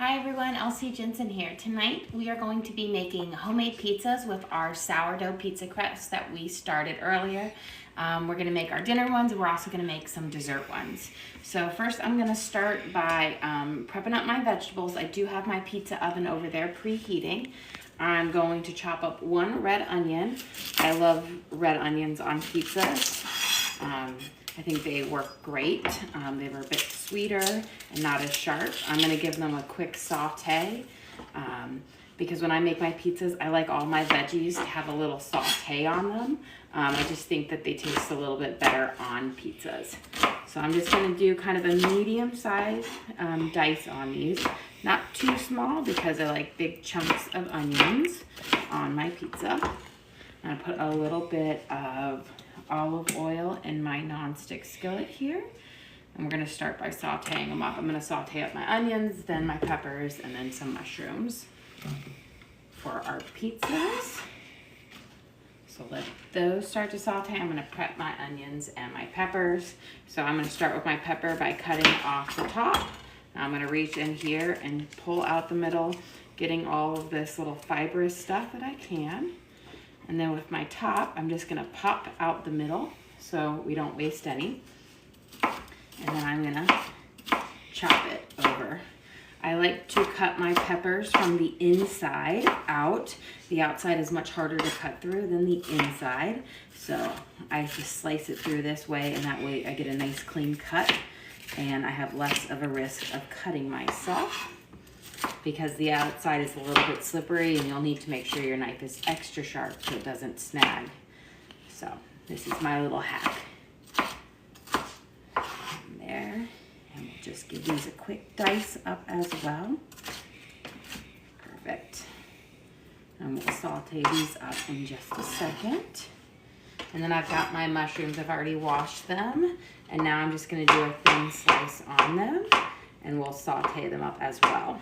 Hi everyone, Elsie Jensen here. Tonight we are going to be making homemade pizzas with our sourdough pizza crust that we started earlier. We're going to make our dinner ones and we're also going to make some dessert ones. So first I'm going to start by prepping up my vegetables. I do have my pizza oven over there preheating. I'm going to chop up one red onion. I love red onions on pizzas. I think they work great. They were a bit sweeter and not as sharp. I'm gonna give them a quick saute because when I make my pizzas, I like all my veggies to have a little saute on them. I just think that they taste a little bit better on pizzas. So I'm just gonna do kind of a medium size dice on these. Not too small because I like big chunks of onions on my pizza. I'm gonna put a little bit of olive oil in my non-stick skillet here. And we're gonna start by sauteing them up. I'm gonna saute up my onions, then my peppers, and then some mushrooms for our pizzas. So let those start to saute. I'm gonna prep my onions and my peppers. So I'm gonna start with my pepper by cutting off the top. Now I'm gonna reach in here and pull out the middle, getting all of this little fibrous stuff that I can. And then with my top, I'm just gonna pop out the middle so we don't waste any. And then I'm gonna chop it over. I like to cut my peppers from the inside out. The outside is much harder to cut through than the inside. So I just slice it through this way, and that way I get a nice clean cut and I have less of a risk of cutting myself, because the outside is a little bit slippery and you'll need to make sure your knife is extra sharp so it doesn't snag. So this is my little hack. There, and we'll just give these a quick dice up as well. Perfect. And we'll saute these up in just a second. And then I've got my mushrooms, I've already washed them. And now I'm just gonna do a thin slice on them and we'll saute them up as well.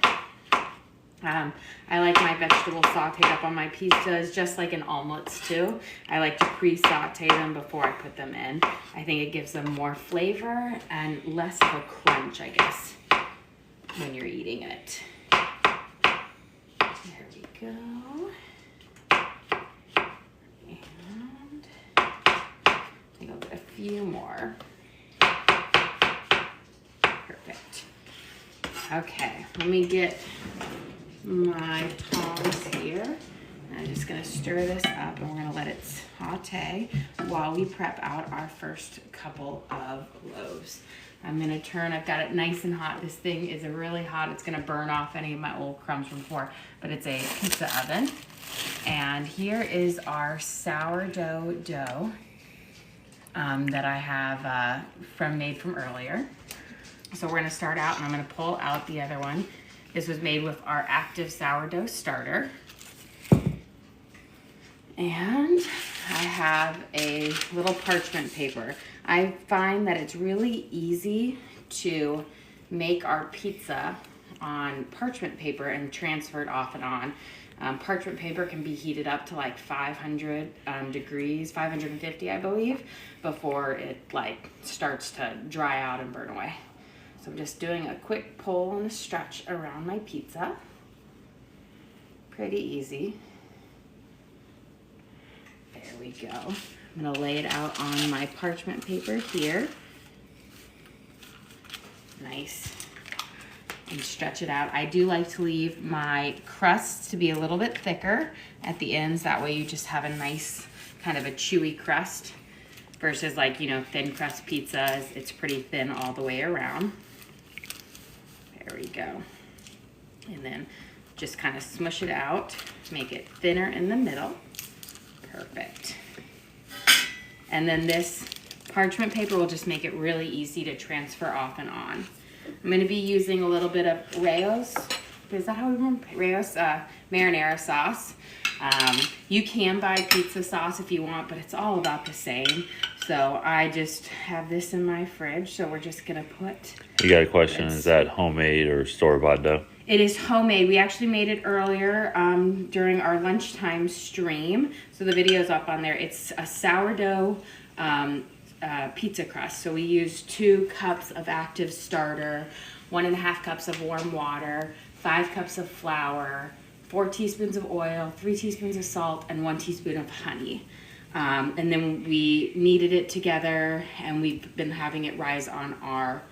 I like my vegetables sauteed up on my pizzas, just like in omelets too. I like to pre-saute them before I put them in. I think it gives them more flavor and less of a crunch, I guess, when you're eating it. There we go. And I'll get a few more. Perfect. Okay, let me get my tongs here. I'm just gonna stir this up and we're gonna let it saute while we prep out our first couple of loaves. I'm gonna turn, I've got it nice and hot. This thing is really hot. It's gonna burn off any of my old crumbs from before, but it's a pizza oven. And here is our sourdough dough that I have made from earlier. So we're gonna start out and I'm gonna pull out the other one. This was made with our active sourdough starter. And I have a little parchment paper. I find that it's really easy to make our pizza on parchment paper and transfer it off and on. Parchment paper can be heated up to like 500 degrees, 550 I believe, before it like starts to dry out and burn away. So I'm just doing a quick pull and a stretch around my pizza. Pretty easy. There we go. I'm gonna lay it out on my parchment paper here. Nice. And stretch it out. I do like to leave my crust to be a little bit thicker at the ends. That way you just have a nice kind of a chewy crust versus like, you know, thin crust pizzas. It's pretty thin all the way around. There we go. And then just kind of smush it out, make it thinner in the middle. Perfect. And then this parchment paper will just make it really easy to transfer off and on. I'm gonna be using a little bit of Rayo's, is that how we remember? Rayo's marinara sauce. You can buy pizza sauce if you want, but it's all about the same. So I just have this in my fridge, so we're just gonna put... You got a question, is that homemade or store-bought dough? It is homemade. We actually made it earlier during our lunchtime stream. So the video's up on there. It's a sourdough pizza crust. So we used 2 cups of active starter, 1.5 cups of warm water, 5 cups of flour, 4 teaspoons of oil, 3 teaspoons of salt, and 1 teaspoon of honey. And then we kneaded it together, and we've been having it rise on or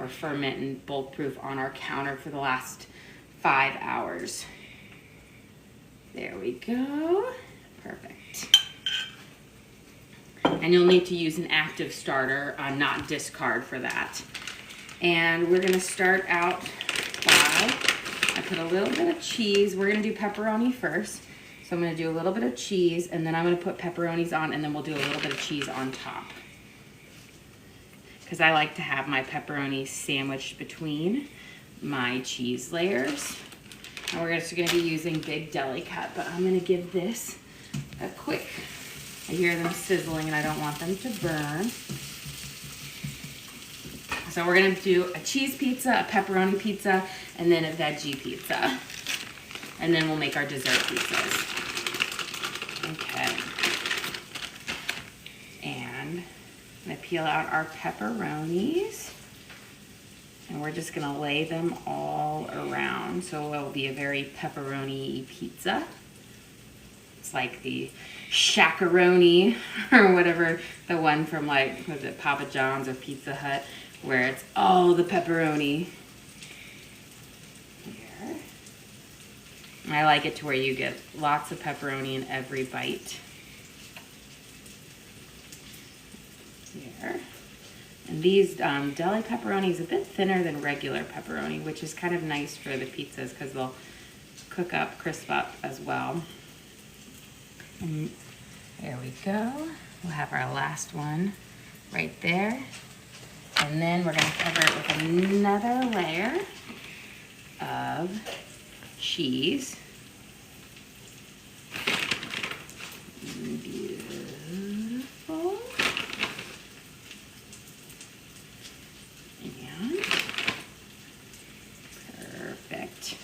ferment and bulletproof on our counter for the last 5 hours. There we go. Perfect. And you'll need to use an active starter, not discard for that. And we're gonna start out by, I put a little bit of cheese. We're gonna do pepperoni first. So I'm gonna do a little bit of cheese, and then I'm gonna put pepperonis on, and then we'll do a little bit of cheese on top. Because I like to have my pepperoni sandwiched between my cheese layers. And we're just gonna be using big deli cut, but I'm gonna give this a quick, I hear them sizzling and I don't want them to burn. So we're gonna do a cheese pizza, a pepperoni pizza, and then a veggie pizza. And then we'll make our dessert pizzas. Okay. And I'm gonna peel out our pepperonis. And we're just gonna lay them all around. So it'll be a very pepperoni pizza. It's like the shakaroni or whatever, the one from like, was it Papa John's or Pizza Hut, where it's all the pepperoni. Here. And I like it to where you get lots of pepperoni in every bite. Here. And these deli pepperoni is a bit thinner than regular pepperoni, which is kind of nice for the pizzas because they'll cook up, crisp up as well. And there we go. We'll have our last one right there. And then we're gonna cover it with another layer of cheese. Beautiful. And perfect.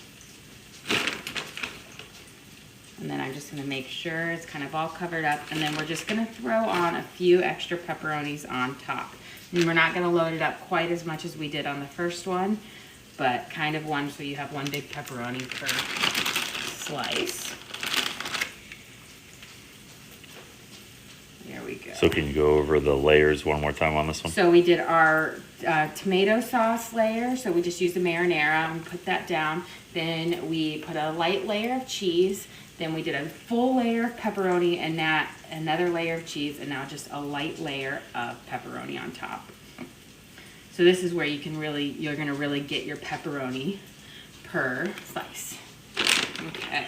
And then I'm just gonna make sure it's kind of all covered up, and then we're just gonna throw on a few extra pepperonis on top. And we're not gonna load it up quite as much as we did on the first one, but kind of one so you have one big pepperoni per slice. There we go. So can you go over the layers one more time on this one? So we did our tomato sauce layer. So we just used the marinara and put that down. Then we put a light layer of cheese. Then we did a full layer of pepperoni, and that another layer of cheese, and now just a light layer of pepperoni on top. So this is where you can really, you're gonna really get your pepperoni per slice. Okay,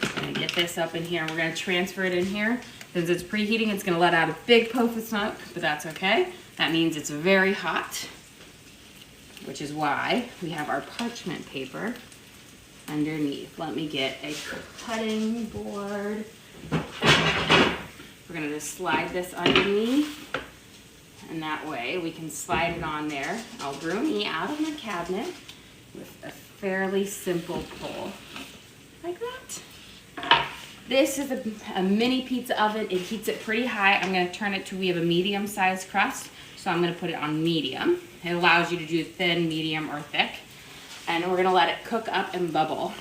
I'm gonna get this up in here. We're gonna transfer it in here. Since it's preheating, it's gonna let out a big puff of smoke, but that's okay. That means it's very hot, which is why we have our parchment paper underneath. Let me get a cutting board. We're gonna just slide this underneath, and that way we can slide it on there. I'll brew me out of my cabinet with a fairly simple pull, like that. This is a mini pizza oven. It heats it pretty high. I'm gonna turn it to, we have a medium-sized crust, so I'm gonna put it on medium. It allows you to do thin, medium, or thick. And we're gonna let it cook up and bubble.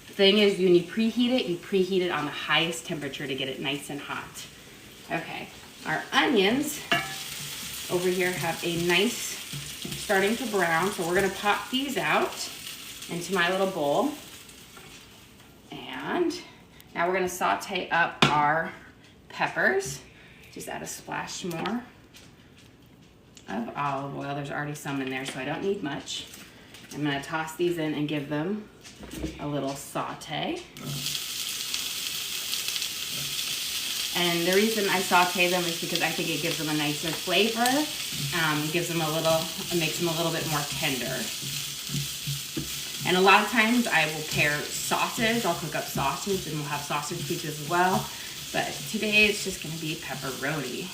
The thing is, when you preheat it on the highest temperature to get it nice and hot. Okay, our onions over here have a nice, starting to brown, so we're gonna pop these out into my little bowl. And now we're gonna saute up our peppers. Just add a splash more of olive oil. There's already some in there, so I don't need much. I'm gonna toss these in and give them a little saute. And the reason I saute them is because I think it gives them a nicer flavor, gives them a little, it makes them a little bit more tender. And a lot of times I will pair sausage. I'll cook up sausage and we'll have sausage pizzas as well. But today it's just gonna be pepperoni.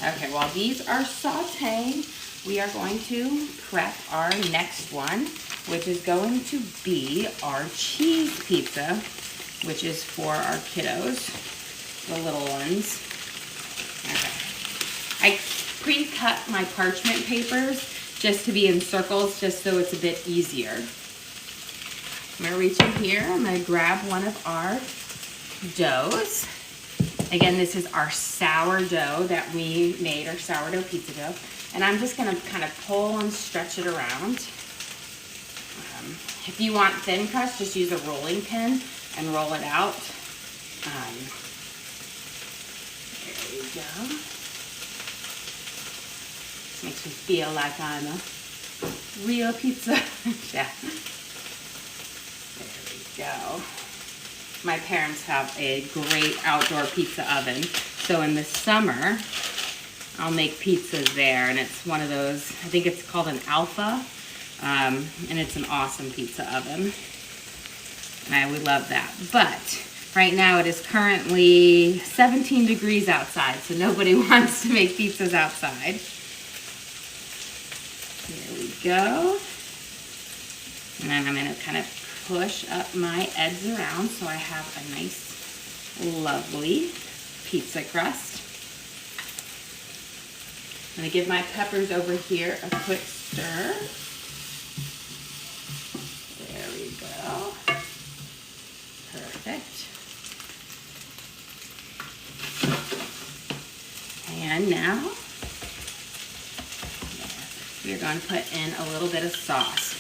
Okay, while these are sauteing, we are going to prep our next one, which is going to be our cheese pizza, which is for our kiddos, the little ones. Okay. I pre-cut my parchment papers just to be in circles, just so it's a bit easier. I'm gonna reach in here, I'm gonna grab one of our doughs. Again, this is our sourdough that we made, our sourdough pizza dough. And I'm just gonna kind of pull and stretch it around. If you want thin crust, just use a rolling pin and roll it out. There we go. Makes me feel like I'm a real pizza chef. There we go. My parents have a great outdoor pizza oven. So in the summer, I'll make pizzas there, and it's one of those, I think it's called an Alpha, and it's an awesome pizza oven. And I would love that. But right now it is currently 17 degrees outside, so nobody wants to make pizzas outside. There we go. And then I'm gonna kind of push up my edges around so I have a nice, lovely pizza crust. I'm gonna give my peppers over here a quick stir. There we go. Perfect. And now we're going to put in a little bit of sauce.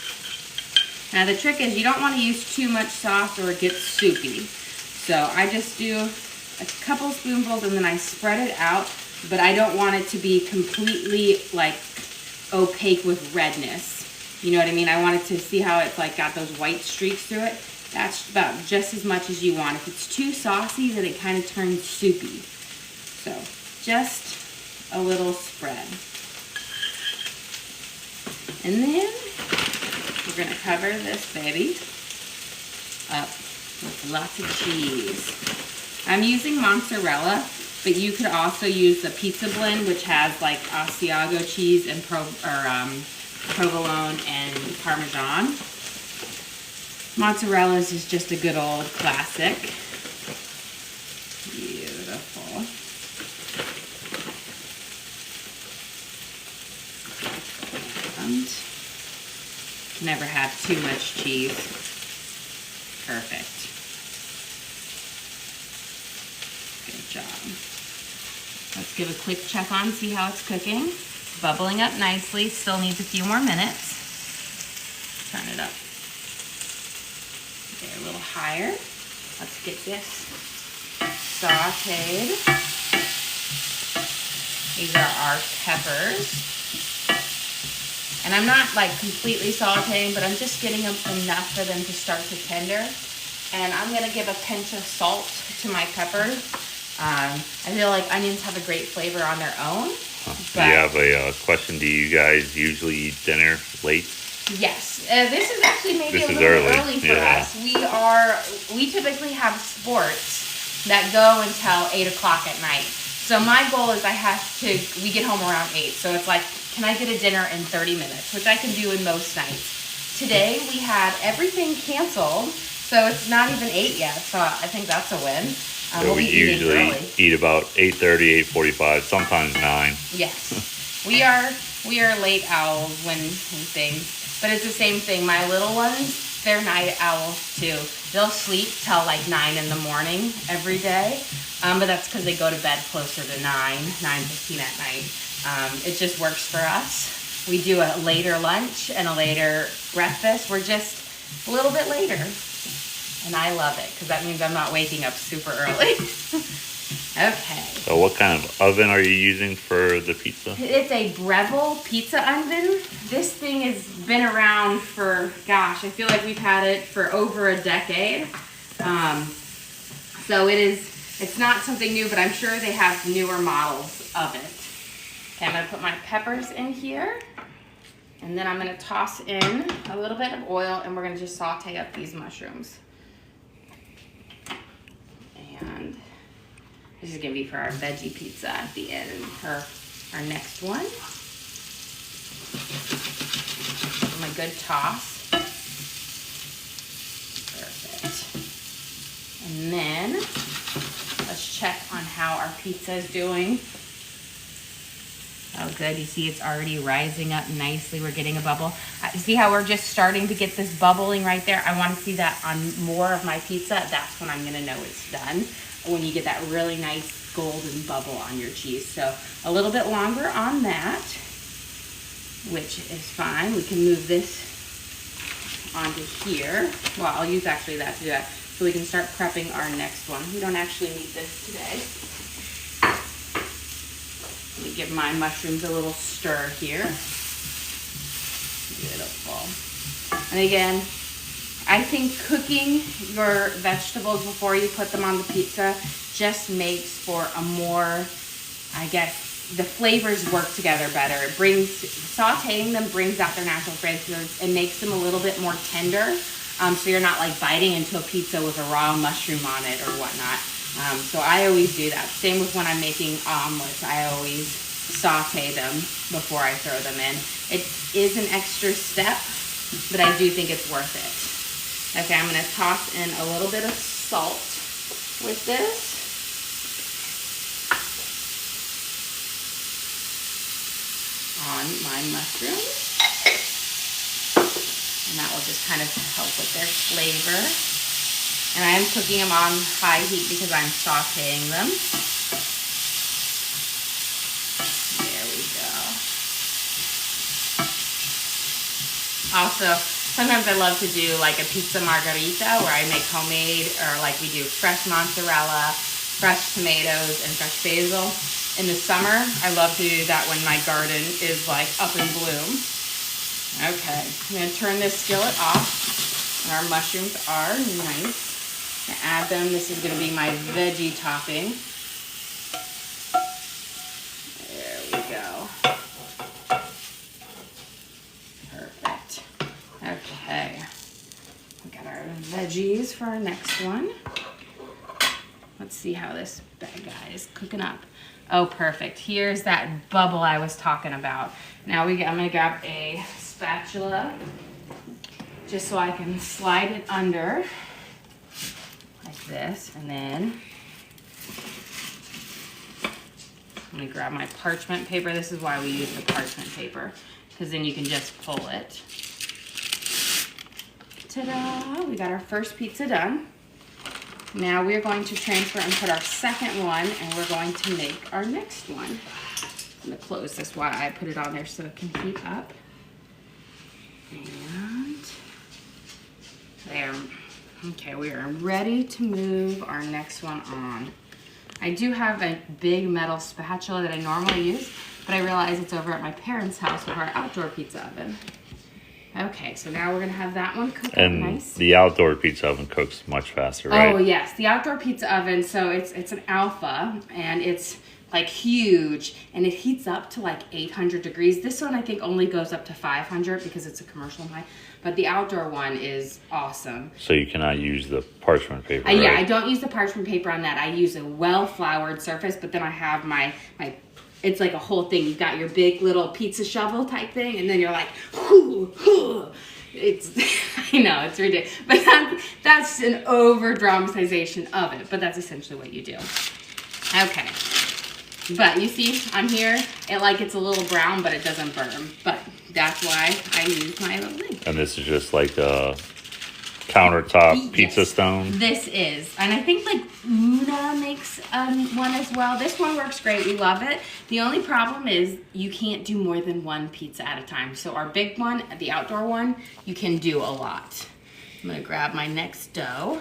Now the trick is you don't want to use too much sauce or it gets soupy. So I just do a couple spoonfuls and then I spread it out, but I don't want it to be completely like opaque with redness. You know what I mean? I want it to see how it's like got those white streaks through it. That's about just as much as you want. If it's too saucy, then it kind of turns soupy. So just a little spread. And then we're gonna cover this baby up with lots of cheese. I'm using mozzarella, but you could also use the pizza blend, which has like Asiago cheese and provolone and Parmesan. Mozzarella's is just a good old classic. Beautiful. And never have too much cheese. Perfect. Good job. Let's give a quick check on, see how it's cooking. It's bubbling up nicely, still needs a few more minutes. Turn it up. Okay, a little higher. Let's get this sauteed. These are our peppers. And I'm not like completely sauteing, but I'm just getting them enough for them to start to tender. And I'm gonna give a pinch of salt to my peppers. I feel like onions have a great flavor on their own. Do you have a question? Do you guys usually eat dinner late? Yes, this is actually maybe a little early for us. We typically have sports that go until 8 o'clock at night. So my goal is we get home around 8. So it's like, can I get a dinner in 30 minutes, which I can do in most nights. Today we had everything canceled, so it's not even 8 yet. So I think that's a win. So we usually eat about 8:30, 8:45, sometimes 9. Yes, we are late owls when things, but it's the same thing. My little ones, they're night owls too. They'll sleep till like 9 in the morning every day, but that's because they go to bed closer to 9:15 at night. It just works for us. We do a later lunch and a later breakfast. We're just a little bit later. And I love it because that means I'm not waking up super early. Okay. So what kind of oven are you using for the pizza? It's a Breville pizza oven. This thing has been around for, gosh, I feel like we've had it for over a decade. So it's not something new, but I'm sure they have newer models of it. Okay, I'm gonna put my peppers in here. And then I'm gonna toss in a little bit of oil and we're gonna just saute up these mushrooms. And this is gonna be for our veggie pizza at the end, for our next one. Give them a good toss. Perfect. And then let's check on how our pizza is doing. Oh good. You see it's already rising up nicely. We're getting a bubble. See how we're just starting to get this bubbling right there? I want to see that on more of my pizza. That's when I'm gonna know it's done. When you get that really nice golden bubble on your cheese. So a little bit longer on that, which is fine. We can move this onto here. Well, I'll use actually that to do that. So we can start prepping our next one. We don't actually need this today. Let me give my mushrooms a little stir here. Beautiful. And again, I think cooking your vegetables before you put them on the pizza just makes for a more, I guess, the flavors work together better. It brings, sauteing them brings out their natural flavors and makes them a little bit more tender. So you're not like biting into a pizza with a raw mushroom on it or whatnot. So I always do that. Same with when I'm making omelets. I always saute them before I throw them in. It is an extra step, but I do think it's worth it. Okay, I'm gonna toss in a little bit of salt with this. On my mushrooms. And that will just kind of help with their flavor. And I am cooking them on high heat because I'm sauteing them. There we go. Also, sometimes I love to do like a pizza margherita where I make homemade, or like we do fresh mozzarella, fresh tomatoes, and fresh basil. In the summer, I love to do that when my garden is like up in bloom. Okay, I'm gonna turn this skillet off. And our mushrooms are nice. I'm gonna add them. This is gonna be my veggie topping. There we go. Perfect. Okay, we got our veggies for our next one. Let's see how this bad guy is cooking up. Oh, perfect. Here's that bubble I was talking about. Now I'm gonna grab a spatula just so I can slide it under like this, and then I'm gonna grab my parchment paper. This is why we use the parchment paper, because then you can just pull it. Ta-da! We got our first pizza done. Now we're going to transfer and put our second one, and we're going to make our next one. I'm gonna close this while I put it on there so it can heat up. And there. Okay, we are ready to move our next one on. I do have a big metal spatula that I normally use, but I realize it's over at my parents' house with our outdoor pizza oven. Okay, so now we're gonna have that one cook up nice. The outdoor pizza oven cooks much faster, right? Oh yes, the outdoor pizza oven. So it's an Alpha, and it's like huge, and it heats up to like 800 degrees. This one I think only goes up to 500 because it's a commercial high, but the outdoor one is awesome. So you cannot use the parchment paper, right? Yeah, I don't use the parchment paper on that. I use a well-floured surface, but then I have my it's like a whole thing. You've got your big little pizza shovel type thing, and then you're like, whoo, whoo. It's, I know, it's ridiculous, but that's an over dramatization of it, but that's essentially what you do. Okay. But you see, I'm here, it's a little brown, but it doesn't burn. But that's why I use my little thing. And this is just like a countertop pizza stone? This is. And I think like Una makes one as well. This one works great. We love it. The only problem is you can't do more than one pizza at a time. So our big one, the outdoor one, you can do a lot. I'm going to grab my next dough.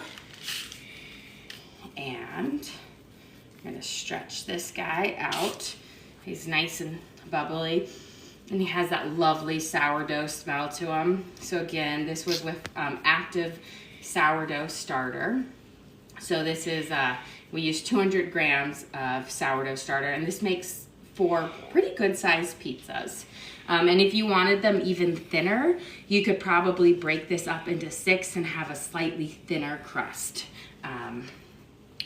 And I'm gonna stretch this guy out. He's nice and bubbly, and he has that lovely sourdough smell to him. So again, this was with active sourdough starter. So this is, we use 200 grams of sourdough starter, and this makes 4 pretty good sized pizzas. And if you wanted them even thinner, you could probably break this up into 6 and have a slightly thinner crust.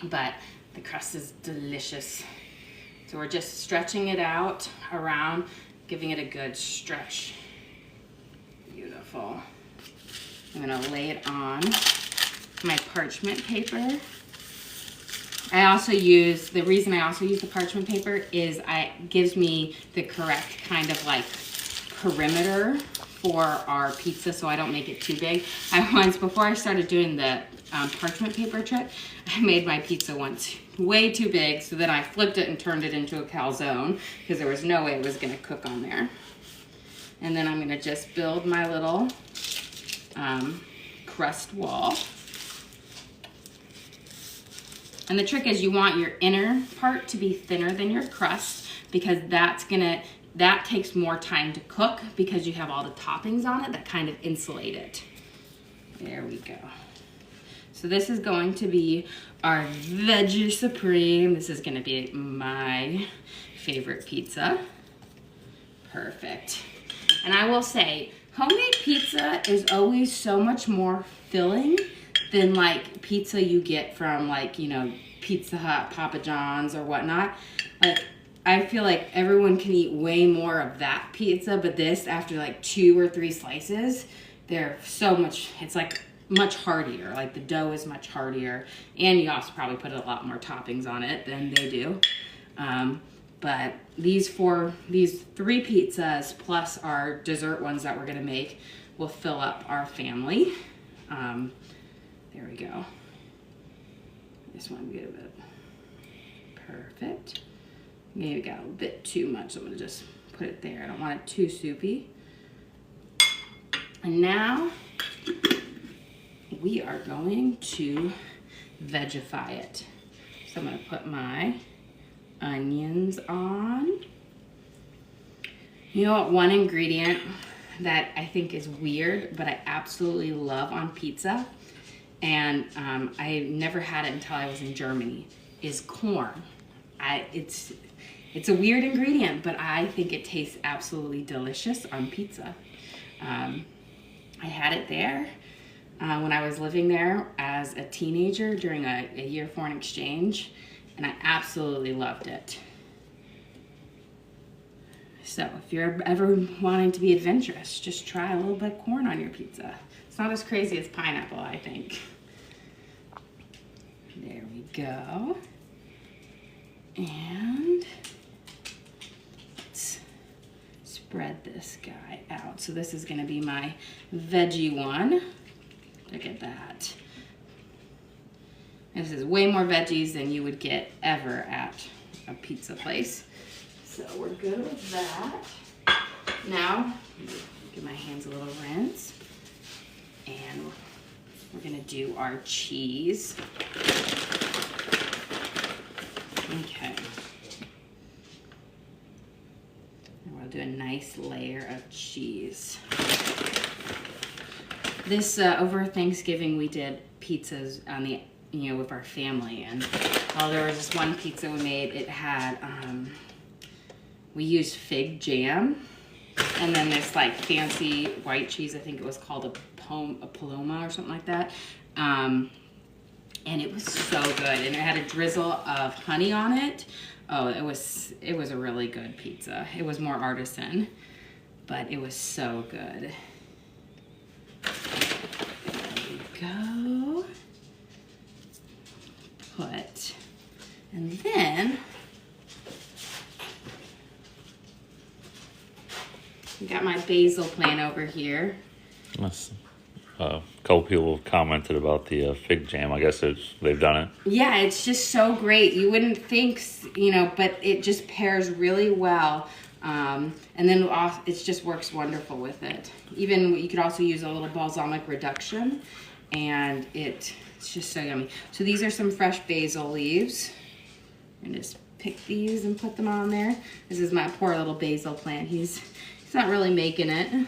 But the crust is delicious. So we're just stretching it out around, giving it a good stretch. Beautiful. I'm gonna lay it on my parchment paper. I also use, the reason I also use the parchment paper is it gives me the correct kind of like perimeter for our pizza so I don't make it too big. Before I started doing the parchment paper trick, I made my pizza once way too big, so then I flipped it and turned it into a calzone because there was no way it was gonna cook on there. And then I'm gonna just build my little crust wall. And the trick is you want your inner part to be thinner than your crust because that takes more time to cook because you have all the toppings on it that kind of insulate it. There we go. So this is going to be our Veggie Supreme. This is gonna be my favorite pizza. Perfect. And I will say, homemade pizza is always so much more filling than like pizza you get from like, you know, Pizza Hut, Papa John's or whatnot. Like, I feel like everyone can eat way more of that pizza, but this, after like 2 or 3 slices, they're so much, it's like much heartier. Like the dough is much heartier, and you also probably put a lot more toppings on it than they do. But these 3 pizzas plus our dessert ones that we're gonna make will fill up our family. There we go. This one get a bit perfect. Maybe got a bit too much, so I'm gonna just put it there. I don't want it too soupy. And now we are going to vegify it. So I'm gonna put my onions on. You know what, one ingredient that I think is weird, but I absolutely love on pizza, and I never had it until I was in Germany, is corn. It's a weird ingredient, but I think it tastes absolutely delicious on pizza. I had it there when I was living there as a teenager during a year foreign exchange, and I absolutely loved it. So if you're ever wanting to be adventurous, just try a little bit of corn on your pizza. It's not as crazy as pineapple, I think. There we go. And let's spread this guy out. So this is gonna be my veggie one. Look at that. This is way more veggies than you would get ever at a pizza place. So we're good with that. Now, give my hands a little rinse. And we're gonna do our cheese. Okay. And we'll do a nice layer of cheese. This, over Thanksgiving, we did pizzas on the, with our family. And there was this one pizza we made, it had, we used fig jam. And then this like fancy white cheese, I think it was called a Paloma or something like that. And it was so good, and it had a drizzle of honey on it. Oh, it was a really good pizza. It was more artisan, but it was so good. There we go. And then I got my basil plant over here. A couple people have commented about the fig jam. I guess they've done it. Yeah, it's just so great. You wouldn't think, but it just pairs really well. And then it just works wonderful with it. Even you could also use a little balsamic reduction, and it's just so yummy. So these are some fresh basil leaves. And just pick these and put them on there. This is my poor little basil plant. He's not really making it.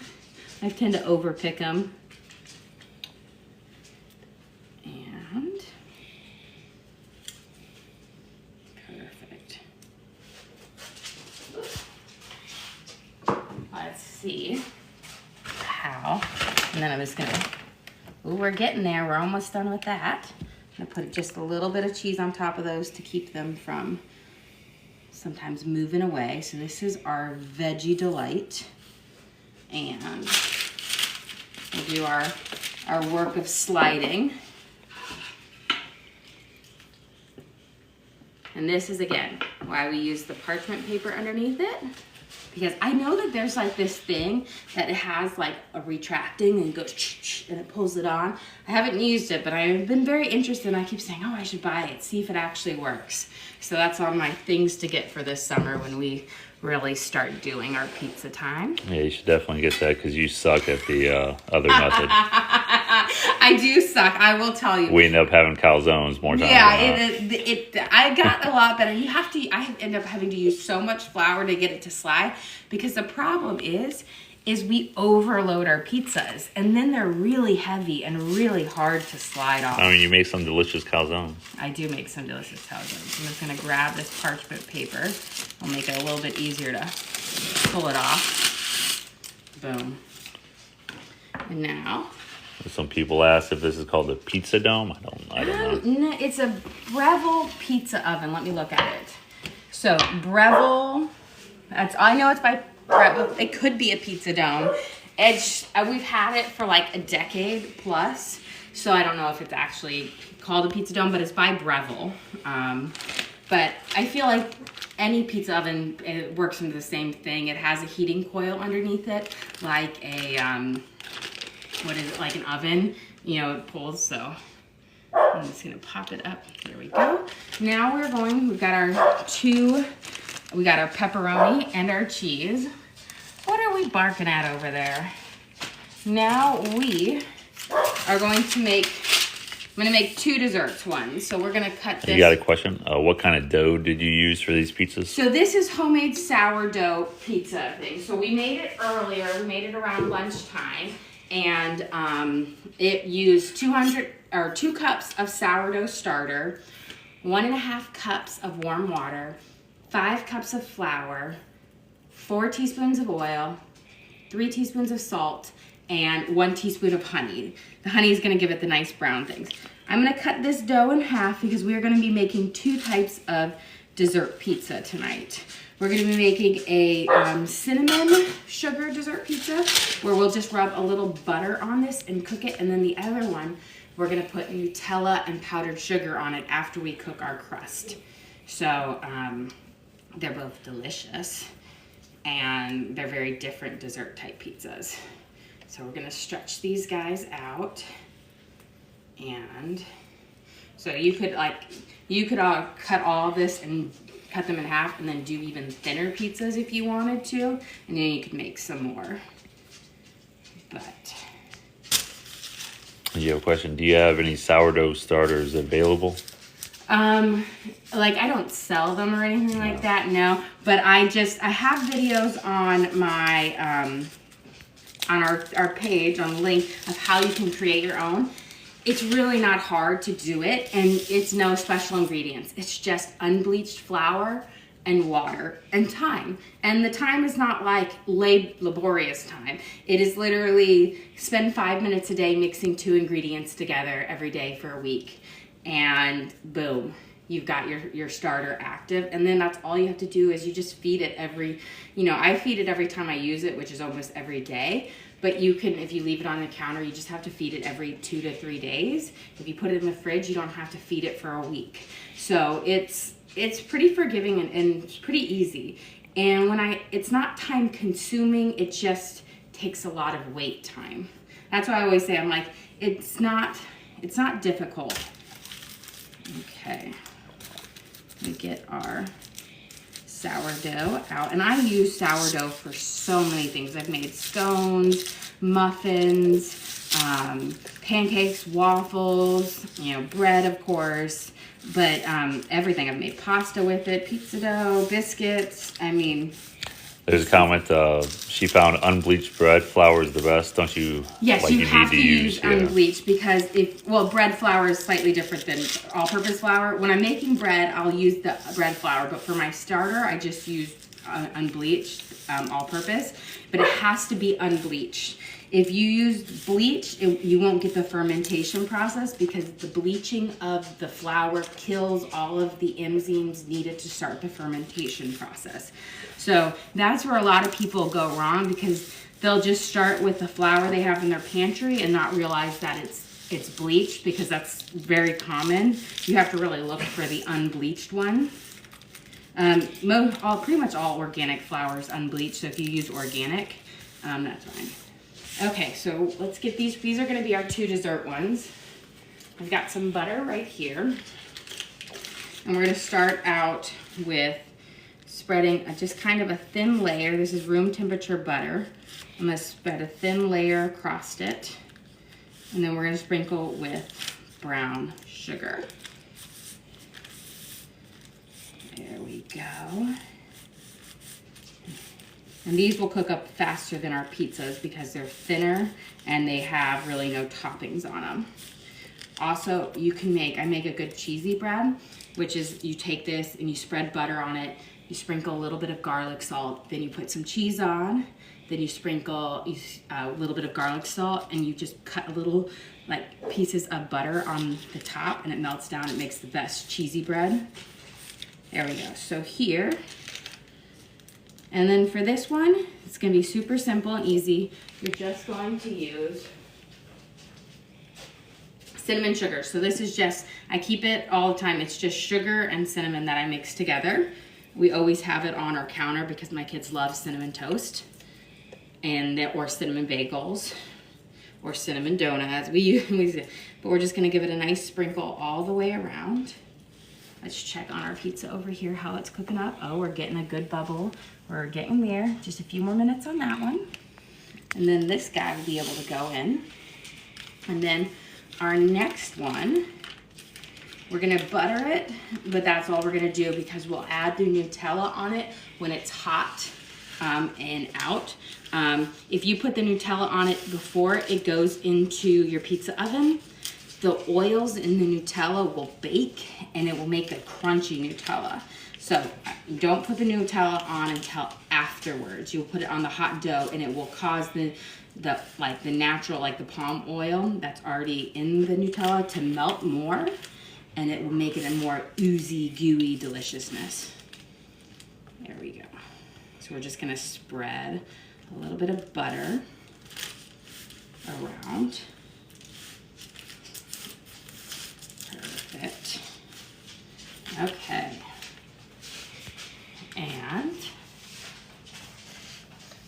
I tend to overpick them. And perfect. Let's see how. And then I'm just gonna, we're getting there. We're almost done with that. I'm gonna put just a little bit of cheese on top of those to keep them from sometimes moving away. So this is our Veggie Delight. And we'll do our work of sliding. And this is, again, why we use the parchment paper underneath it. Because I know that there's like this thing that it has like a retracting and goes and it pulls it on. I haven't used it, but I've been very interested and I keep saying, oh, I should buy it, see if it actually works. So that's on my things to get for this summer when we really start doing our pizza time. Yeah, you should definitely get that because you suck at the other method. I do suck, I will tell you. We end up having calzones more times. Yeah, I got a lot better. I end up having to use so much flour to get it to slide because the problem is we overload our pizzas and then they're really heavy and really hard to slide off. I mean, you make some delicious calzones. I do make some delicious calzones. I'm just gonna grab this parchment paper. I'll make it a little bit easier to pull it off. Boom. And now, Some people ask if this is called a pizza dome. I don't know. no, it's a Breville pizza oven. Let me look at it. So Breville, I know it's by Breville. It could be a pizza dome. We've had it for like a decade plus, so I don't know if it's actually called a pizza dome, but it's by Breville. But I feel like any pizza oven, it works into the same thing. It has a heating coil underneath it, like a like an oven, it pulls. So I'm just gonna pop it up. There we go. Now we've got our pepperoni and our cheese. What are we barking at over there? Now we are going to I'm gonna make 2 desserts, So we're gonna cut this. You got a question? What kind of dough did you use for these pizzas? So this is homemade sourdough pizza thing. So we made it earlier. We made it around lunchtime. And it used 2 cups of sourdough starter, 1.5 cups of warm water, 5 cups of flour, 4 teaspoons of oil, 3 teaspoons of salt, and 1 teaspoon of honey. The honey is gonna give it the nice brown things. I'm gonna cut this dough in half because we're gonna be making 2 types of dessert pizza tonight. We're gonna be making a cinnamon sugar dessert pizza where we'll just rub a little butter on this and cook it. And then the other one, we're gonna put Nutella and powdered sugar on it after we cook our crust. So they're both delicious and they're very different dessert type pizzas. So we're gonna stretch these guys out. And so you could cut all this and cut them in half and then do even thinner pizzas if you wanted to, and then you could make some more. But You have a question. Do you have any sourdough starters available? I don't sell them or anything like that, no. But I have videos on my on our page, on the link of how you can create your own. It's really not hard to do it, and it's no special ingredients. It's just unbleached flour and water and time. And the time is not like laborious time. It is literally spend 5 minutes a day mixing 2 ingredients together every day for a week. And boom, you've got your starter active. And then that's all you have to do is you just feed it I feed it every time I use it, which is almost every day. But you can, if you leave it on the counter, you just have to feed it every 2 to 3 days. If you put it in the fridge, you don't have to feed it for a week. So it's pretty forgiving and it's pretty easy. And it's not time consuming, it just takes a lot of wait time. That's why I always say, I'm like, it's not difficult. Okay, we get our sourdough out, and I use sourdough for so many things. I've made scones, muffins, pancakes, waffles, bread, of course, but everything. I've made pasta with it, pizza dough, biscuits. There's a comment. She found unbleached bread flour is the best. Don't you? Yes, you have to use unbleached because bread flour is slightly different than all-purpose flour. When I'm making bread, I'll use the bread flour, but for my starter, I just use unbleached all-purpose. But it has to be unbleached. If you use bleach, you won't get the fermentation process because the bleaching of the flour kills all of the enzymes needed to start the fermentation process. So that's where a lot of people go wrong because they'll just start with the flour they have in their pantry and not realize that it's it's bleached, because that's very common. You have to really look for the unbleached one. Pretty much all organic flour is unbleached, so if you use organic, that's fine. Okay, so let's get these. These are gonna be our 2 dessert ones. I've got some butter right here. And we're gonna start out with spreading just kind of a thin layer. This is room temperature butter. I'm gonna spread a thin layer across it. And then we're gonna sprinkle with brown sugar. There we go. And these will cook up faster than our pizzas because they're thinner and they have really no toppings on them. Also, I make a good cheesy bread, which is you take this and you spread butter on it, you sprinkle a little bit of garlic salt, then you put some cheese on, then you sprinkle a little bit of garlic salt, and you just cut a little like pieces of butter on the top, and it melts down. It makes the best cheesy bread. There we go. So here, and then for this one, it's gonna be super simple and easy. You're just going to use cinnamon sugar. So this is just, I keep it all the time. It's just sugar and cinnamon that I mix together. We always have it on our counter because my kids love cinnamon toast or cinnamon bagels or cinnamon donuts. We use it, but we're just gonna give it a nice sprinkle all the way around. Let's check on our pizza over here, how it's cooking up. Oh, we're getting a good bubble. We're getting there. Just a few more minutes on that one. And then this guy will be able to go in. And then our next one, we're gonna butter it, but that's all we're gonna do because we'll add the Nutella on it when it's hot and out. If you put the Nutella on it before it goes into your pizza oven, the oils in the Nutella will bake and it will make a crunchy Nutella. So don't put the Nutella on until afterwards. You'll put it on the hot dough and it will cause the natural, like the palm oil that's already in the Nutella to melt more, and it will make it a more oozy, gooey deliciousness. There we go. So we're just gonna spread a little bit of butter around. Perfect. Okay. And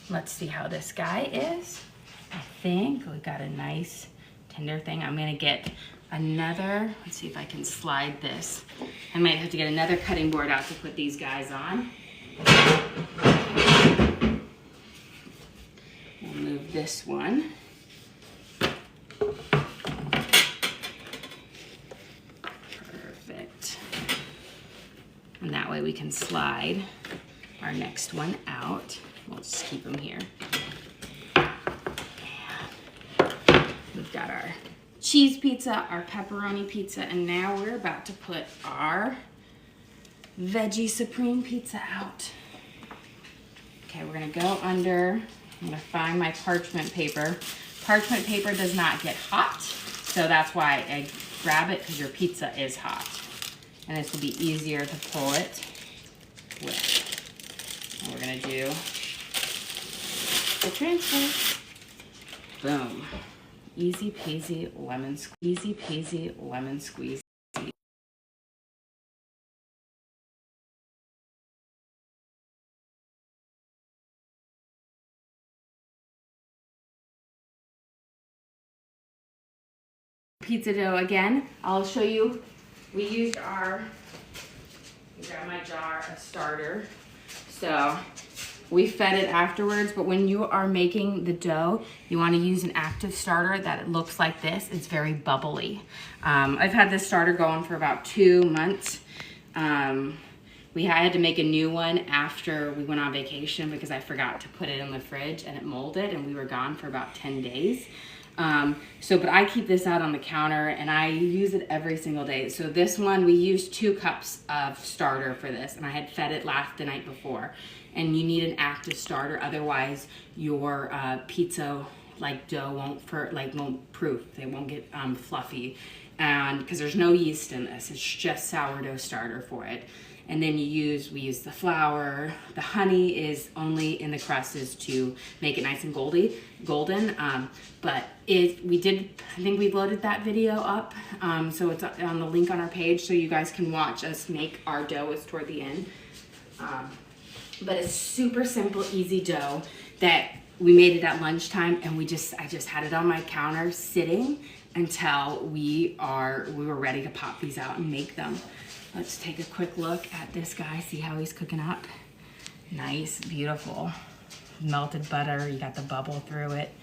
let's see how this guy is. I think we got a nice tender thing. I'm gonna get another, let's see if I can slide this. I might have to get another cutting board out to put these guys on. We'll move this one. Perfect. And that way we can slide our next one out. We'll just keep them here. We've got our cheese pizza, our pepperoni pizza, and now we're about to put our veggie supreme pizza out. Okay, we're gonna go under, I'm gonna find my parchment paper. Parchment paper does not get hot, so that's why I grab it, because your pizza is hot. And this will be easier to pull it with. And we're gonna do the transfer. Boom. Easy peasy lemon squeeze. Easy peasy lemon squeeze. Pizza dough again. I'll show you. We used our, grab my jar, a starter. So we fed it afterwards, but when you are making the dough, you want to use an active starter that it looks like this. It's very bubbly. I've had this starter going for about 2 months. We had to make a new one after we went on vacation because I forgot to put it in the fridge and it molded, and we were gone for about 10 days. But I keep this out on the counter and I use it every single day. So this one, we used 2 cups of starter for this, and I had fed it the night before. And you need an active starter, otherwise your pizza dough won't proof. They won't get fluffy, and because there's no yeast in this, it's just sourdough starter for it. And then we use the flour. The honey is only in the crust is to make it nice and golden. But I think we loaded that video up, so it's on the link on our page, so you guys can watch us make our dough. It's toward the end. But it's super simple, easy dough that we made it at lunchtime, and I just had it on my counter sitting until we were ready to pop these out and make them. Let's take a quick look at this guy, see how he's cooking up. Nice, beautiful. Melted butter, you got the bubble through it.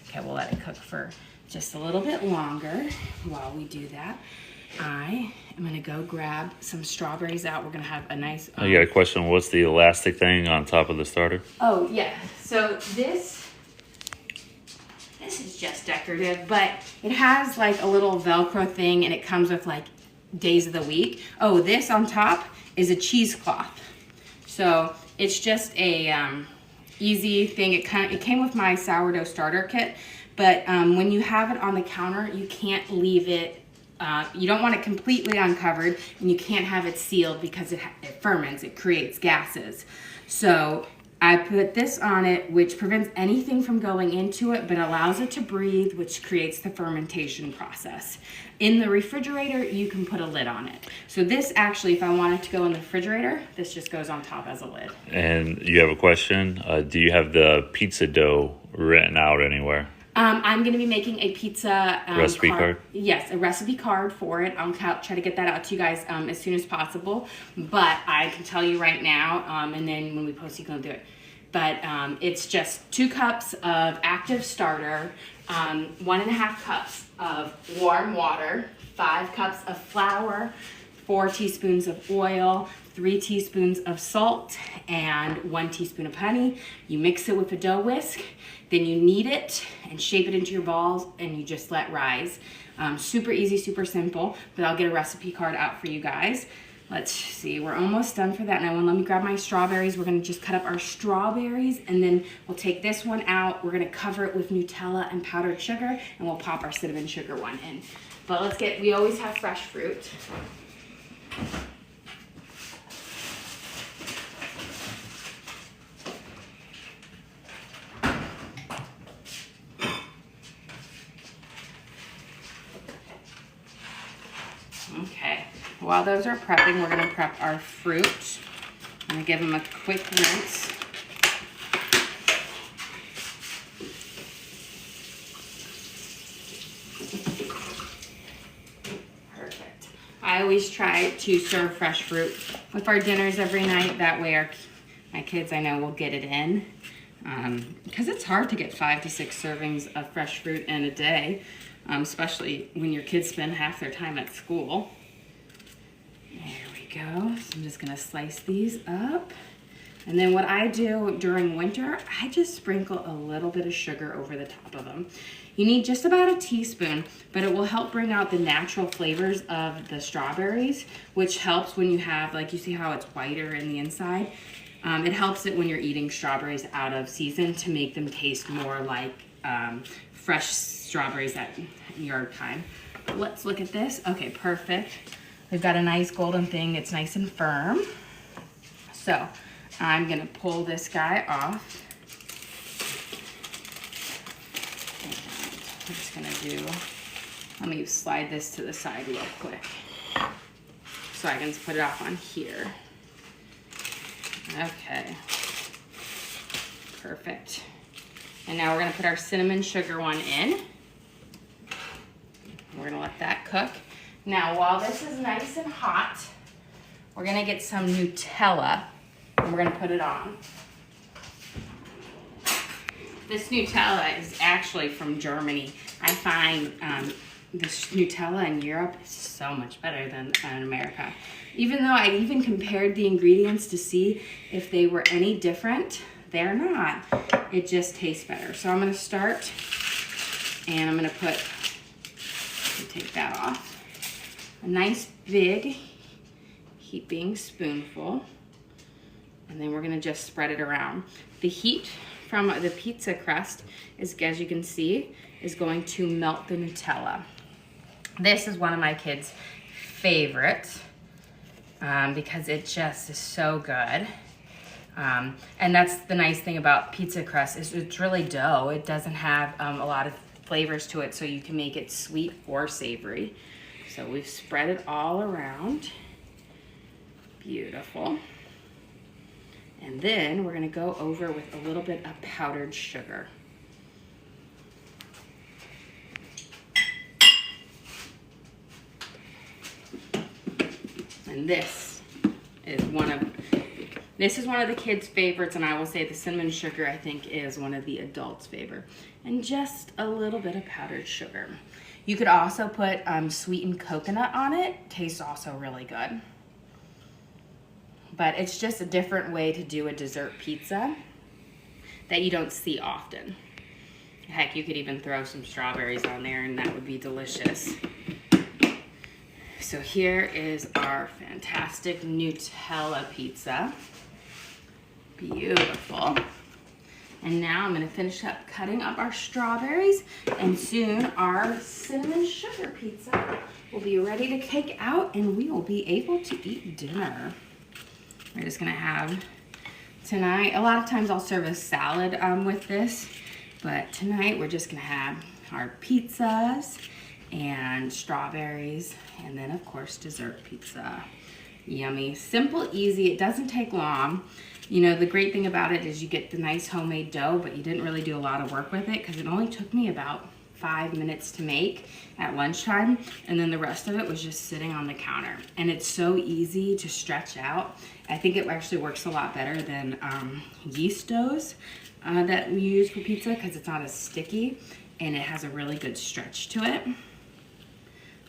Okay, we'll let it cook for just a little bit longer. While we do that, I am gonna go grab some strawberries out. We're gonna have a nice... I got a question. What's the elastic thing on top of the starter? Oh, yeah. So this is just decorative, but it has like a little Velcro thing, and it comes with like days of the week. Oh, this on top is a cheesecloth. So it's just a easy thing. It came with my sourdough starter kit, but when you have it on the counter, you can't leave it. You don't want it completely uncovered, and you can't have it sealed because it ferments. It creates gases. So I put this on it, which prevents anything from going into it, but allows it to breathe, which creates the fermentation process. In the refrigerator, you can put a lid on it. So this actually, if I want it to go in the refrigerator, this just goes on top as a lid. And you have a question? Do you have the pizza dough written out anywhere? I'm going to be making a pizza recipe card? Yes, a recipe card for it. I'll try to get that out to you guys as soon as possible. But I can tell you right now, and then when we post, you can do it. But it's just 2 cups of active starter, 1.5 cups of warm water, 5 cups of flour, 4 teaspoons of oil, 3 teaspoons of salt, and 1 teaspoon of honey. You mix it with a dough whisk, then you knead it and shape it into your balls, and you just let rise. Super easy, super simple, but I'll get a recipe card out for you guys. Let's see, we're almost done for that. Now, let me grab my strawberries. We're gonna just cut up our strawberries, and then we'll take this one out. We're gonna cover it with Nutella and powdered sugar, and we'll pop our cinnamon sugar one in. But we always have fresh fruit. Okay, while those are prepping, we're gonna prep our fruit. I'm gonna give them a quick rinse. Perfect. I always try to serve fresh fruit with our dinners every night. That way my kids, I know, will get it in. Because it's hard to get 5 to 6 servings of fresh fruit in a day. Especially when your kids spend half their time at school. There we go. So I'm just gonna slice these up. And then what I do during winter, I just sprinkle a little bit of sugar over the top of them. You need just about a teaspoon, but it will help bring out the natural flavors of the strawberries, which helps when you have, like, you see how it's whiter in the inside? It helps it when you're eating strawberries out of season to make them taste more like fresh strawberries at your time. Let's look at this. Okay, perfect. We've got a nice golden thing. It's nice and firm. So I'm gonna pull this guy off. And I'm just gonna let me slide this to the side real quick so I can just put it off on here. Okay, perfect. And now we're gonna put our cinnamon sugar one in. We're gonna let that cook. Now, while this is nice and hot, we're gonna get some Nutella and we're gonna put it on. This Nutella is actually from Germany. I find this Nutella in Europe is so much better than in America. Even though I even compared the ingredients to see if they were any different, they're not. It just tastes better. So I'm gonna start, and I'm gonna take that off. A nice big heaping spoonful. And then we're gonna just spread it around. The heat from the pizza crust is, as you can see, is going to melt the Nutella. This is one of my kids' favorites because it just is so good. And that's the nice thing about pizza crust is it's really dough. It doesn't have a lot of flavors to it so you can make it sweet or savory. So we've spread it all around. Beautiful. And then we're gonna go over with a little bit of powdered sugar. And this is one of the kids' favorites, and I will say the cinnamon sugar, I think, is one of the adults' favorite. And just a little bit of powdered sugar. You could also put sweetened coconut on it. Tastes also really good. But it's just a different way to do a dessert pizza that you don't see often. Heck, you could even throw some strawberries on there and that would be delicious. So here is our fantastic Nutella pizza. Beautiful. And now I'm gonna finish up cutting up our strawberries, and soon our cinnamon sugar pizza will be ready to take out and we will be able to eat dinner. We're just gonna have tonight, a lot of times I'll serve a salad with this, but tonight we're just gonna have our pizzas and strawberries, and then of course dessert pizza. Yummy, simple, easy, it doesn't take long. You know, the great thing about it is you get the nice homemade dough, but you didn't really do a lot of work with it because it only took me about 5 minutes to make at lunchtime, and then the rest of it was just sitting on the counter. And it's so easy to stretch out. I think it actually works a lot better than yeast doughs that we use for pizza because it's not as sticky and it has a really good stretch to it.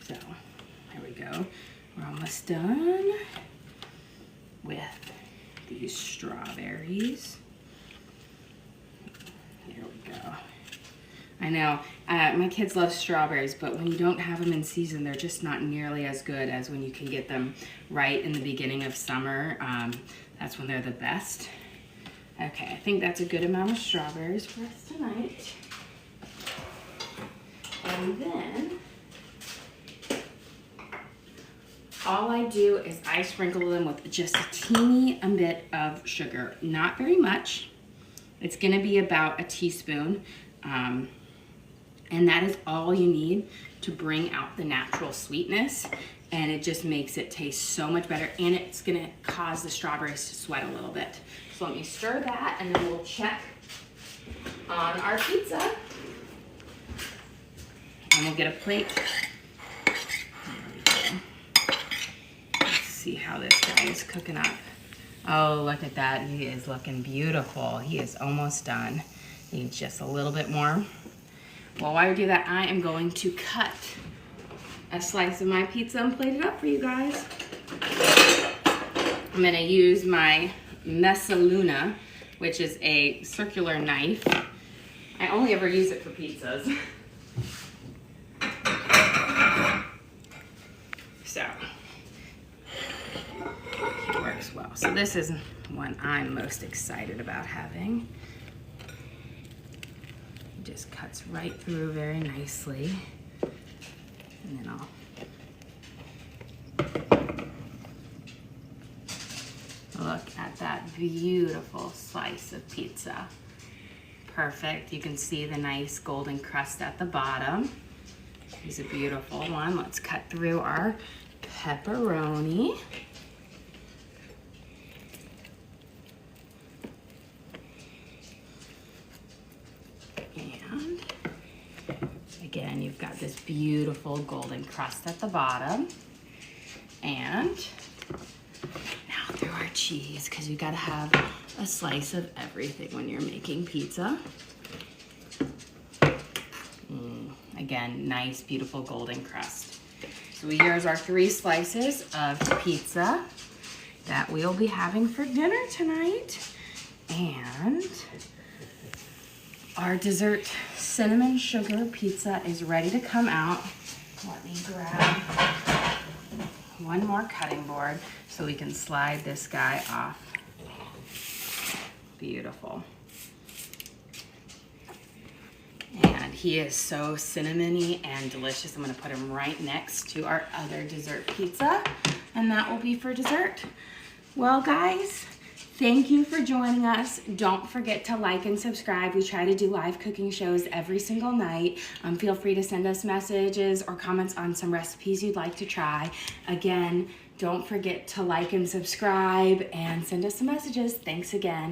So there we go. We're almost done with these strawberries. There we go. I know, my kids love strawberries, but when you don't have them in season, they're just not nearly as good as when you can get them right in the beginning of summer. That's when they're the best. Okay, I think that's a good amount of strawberries for us tonight. And then, all I do is I sprinkle them with just a teeny bit of sugar, not very much. It's gonna be about a teaspoon. And that is all you need to bring out the natural sweetness, and it just makes it taste so much better, and it's gonna cause the strawberries to sweat a little bit. So let me stir that, and then we'll check on our pizza. And we'll get a plate. There we go. Let's see how this guy is cooking up. Oh, look at that, he is looking beautiful. He is almost done. Needs just a little bit more. Well, while we do that, I am going to cut a slice of my pizza and plate it up for you guys. I'm gonna use my Messaluna, which is a circular knife. I only ever use it for pizzas. So, it works well. So this is one I'm most excited about having. Just cuts right through very nicely, and then I'll look at that beautiful slice of pizza. Perfect. You can see the nice golden crust at the bottom. Here's a beautiful one. Let's cut through our pepperoni. And again, you've got this beautiful golden crust at the bottom. And now through our cheese, because you gotta have a slice of everything when you're making pizza. Again, nice, beautiful golden crust. So here's our 3 slices of pizza that we'll be having for dinner tonight. And our dessert cinnamon sugar pizza is ready to come out. Let me grab one more cutting board so we can slide this guy off. Beautiful. And he is so cinnamony and delicious. I'm gonna put him right next to our other dessert pizza, and that will be for dessert. Well, guys, Thank you for joining us. Don't forget to like and subscribe. We try to do live cooking shows every single night. Feel free to send us messages or comments on some recipes you'd like to try. Again, don't forget to like and subscribe and send us some messages. Thanks again.